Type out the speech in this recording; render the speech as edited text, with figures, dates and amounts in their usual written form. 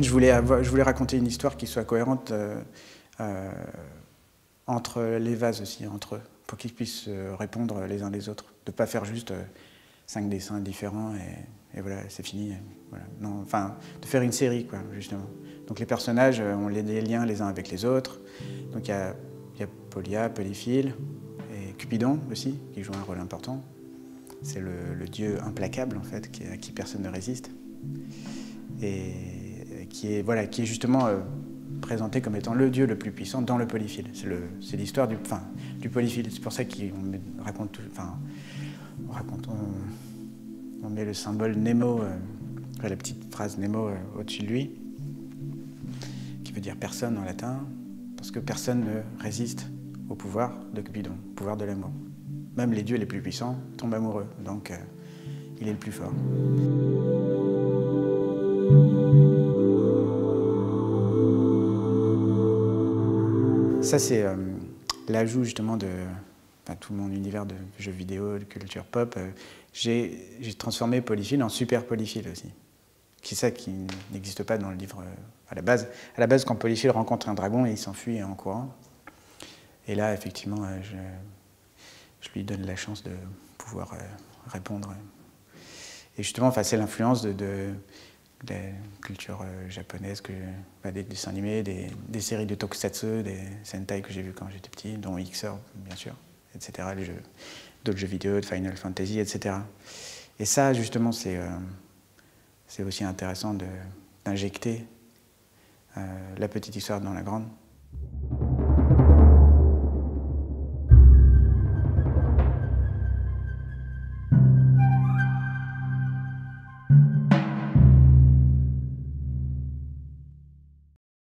fait, je voulais raconter une histoire qui soit cohérente entre les vases aussi, entre eux, pour qu'ils puissent répondre les uns les autres. De ne pas faire juste 5 dessins différents et voilà, c'est fini. Voilà. Non, enfin, de faire une série, quoi, justement. Donc les personnages ont des liens les uns avec les autres. Donc il y a Polia, Polyphile et Cupidon aussi, qui joue un rôle important. C'est le dieu implacable, en fait, à qui personne ne résiste. Et qui est justement présenté comme étant le dieu le plus puissant dans le Polyphile. C'est l'histoire du Polyphile. C'est pour ça qu'on raconte tout. Enfin, on met le symbole Nemo, la petite phrase Nemo au-dessus de lui, qui veut dire personne en latin, parce que personne ne résiste au pouvoir de Cupidon, au pouvoir de l'amour. Même les dieux les plus puissants tombent amoureux, donc il est le plus fort. Ça, c'est l'ajout justement de tout mon univers de jeux vidéo, de culture pop. J'ai transformé Polyphile en super Polyphile aussi. C'est ça qui n'existe pas dans le livre à la base. À la base, quand Polyphile rencontre un dragon, il s'enfuit en courant. Et là, effectivement, je lui donne la chance de pouvoir répondre. Et justement, c'est l'influence de la culture japonaise, des dessins animés, des séries de tokusatsu, des sentai que j'ai vus quand j'étais petit, dont Xer, bien sûr, etc., d'autres jeux vidéo, de Final Fantasy, etc. Et ça, justement, c'est aussi intéressant d'injecter la petite histoire dans la grande.